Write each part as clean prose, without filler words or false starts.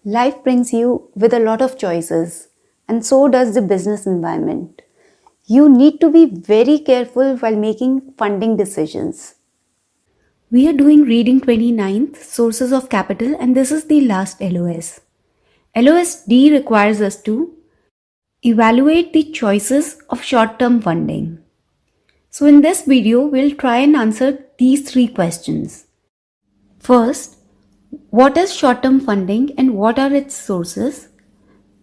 Life brings you with a lot of choices, and so does the business environment. You need to be very careful while making funding decisions. We are doing reading 29th Sources of Capital, and this is the last LOS. LOS D requires us to evaluate the choices of short-term funding. So in this video, we'll try and answer these three questions. First, what is short-term funding and what are its sources?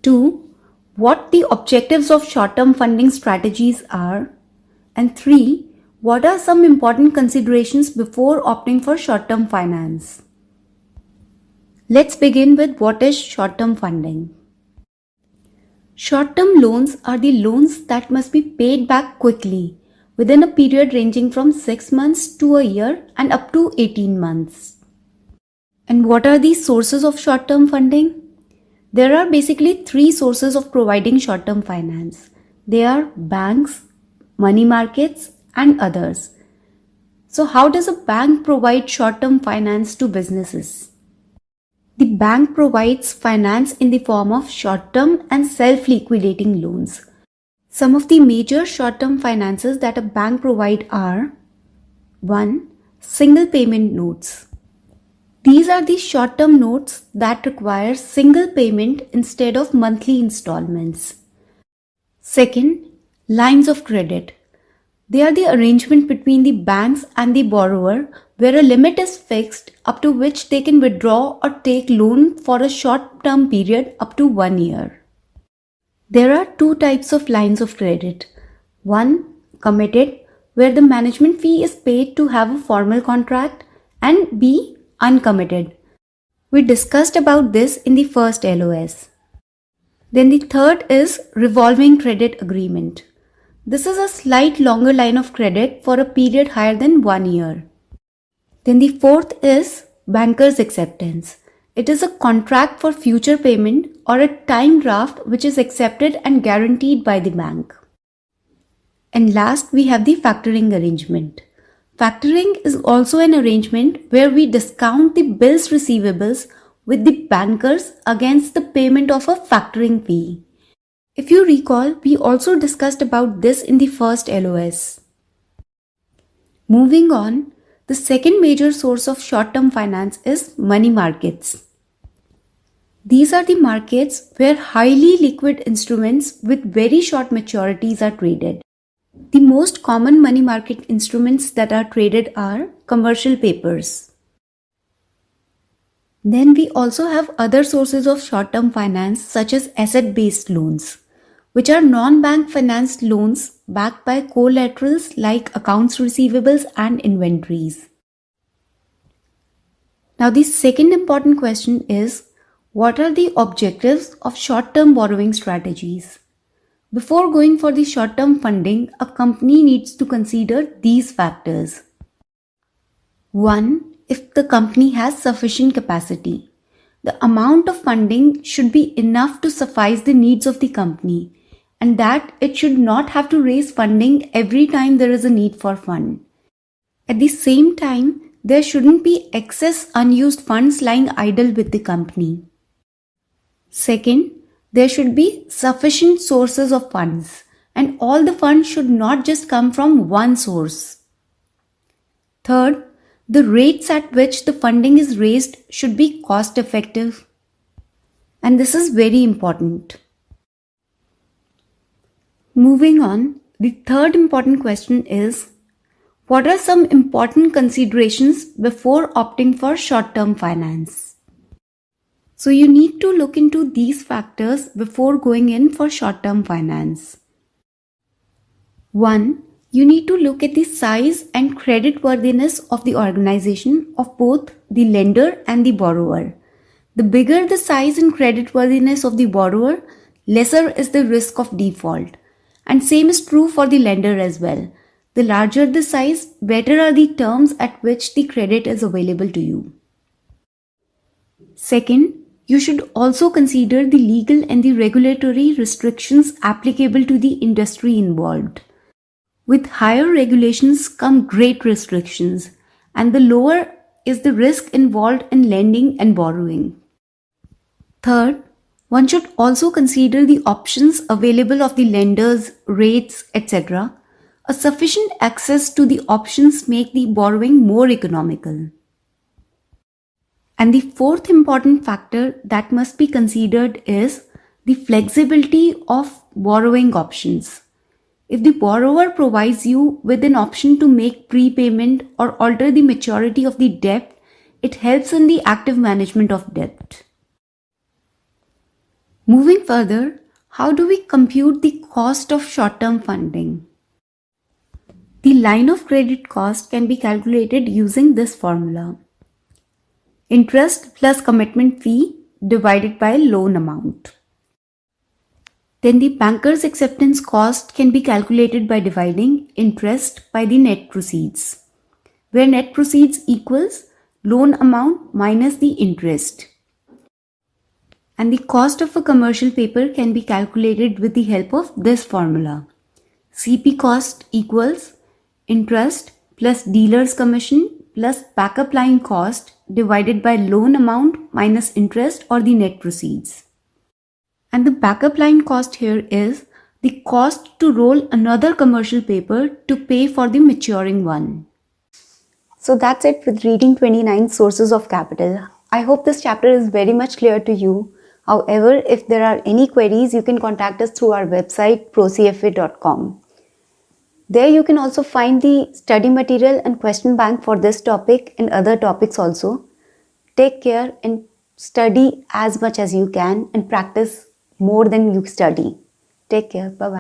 2. What the objectives of short-term funding strategies are. And 3. What are some important considerations before opting for short-term finance? Let's begin with what is short-term funding. Short-term loans are the loans that must be paid back quickly within a period ranging from 6 months to a year and up to 18 months. And what are the sources of short-term funding? There are basically three sources of providing short-term finance. They are banks, money markets, and others. So how does a bank provide short-term finance to businesses? The bank provides finance in the form of short-term and self-liquidating loans. Some of the major short-term finances that a bank provides are 1. Single payment notes. These are the short-term notes that require single payment instead of monthly installments. Second, lines of credit. They are the arrangement between the banks and the borrower where a limit is fixed up to which they can withdraw or take loan for a short-term period up to 1 year. There are two types of lines of credit. One, committed, where the management fee is paid to have a formal contract, and B, uncommitted. We discussed about this in the first LOS. Then the third is revolving credit agreement. This is a slight longer line of credit for a period higher than 1 year. Then the fourth is banker's acceptance. It is a contract for future payment or a time draft which is accepted and guaranteed by the bank. And last, we have the factoring arrangement. Factoring is also an arrangement where we discount the bills receivables with the bankers against the payment of a factoring fee. If you recall, we also discussed about this in the first LOS. Moving on, the second major source of short-term finance is money markets. These are the markets where highly liquid instruments with very short maturities are traded. The most common money market instruments that are traded are commercial papers. Then we also have other sources of short-term finance such as asset-based loans, which are non-bank financed loans backed by collaterals like accounts receivables and inventories. Now the second important question is, what are the objectives of short-term borrowing strategies? Before going for the short-term funding, a company needs to consider these factors. 1. If the company has sufficient capacity. The amount of funding should be enough to suffice the needs of the company, and that it should not have to raise funding every time there is a need for fund. At the same time, there shouldn't be excess unused funds lying idle with the company. Second, there should be sufficient sources of funds, and all the funds should not just come from one source. Third, the rates at which the funding is raised should be cost effective. And this is very important. Moving on, the third important question is, what are some important considerations before opting for short-term finance? So you need to look into these factors before going in for short-term finance. 1. You need to look at the size and creditworthiness of the organization of both the lender and the borrower. The bigger the size and creditworthiness of the borrower, lesser is the risk of default. And same is true for the lender as well. The larger the size, better are the terms at which the credit is available to you. Second, you should also consider the legal and the regulatory restrictions applicable to the industry involved. With higher regulations come great restrictions, and the lower is the risk involved in lending and borrowing. Third, one should also consider the options available of the lenders, rates, etc. A sufficient access to the options make the borrowing more economical. And the fourth important factor that must be considered is the flexibility of borrowing options. If the borrower provides you with an option to make prepayment or alter the maturity of the debt, it helps in the active management of debt. Moving further, how do we compute the cost of short-term funding? The line of credit cost can be calculated using this formula. Interest plus commitment fee divided by loan amount. Then the banker's acceptance cost can be calculated by dividing interest by the net proceeds, where net proceeds equals loan amount minus the interest. And the cost of a commercial paper can be calculated with the help of this formula. CP cost equals interest plus dealer's commission plus backup line cost divided by loan amount minus interest or the net proceeds. And the backup line cost here is the cost to roll another commercial paper to pay for the maturing one. So that's it with reading 29 sources of capital. I hope this chapter is very much clear to you. However, if there are any queries, you can contact us through our website ProCFA.com. There you can also find the study material and question bank for this topic and other topics also. Take care and study as much as you can and practice more than you study. Take care. Bye-bye.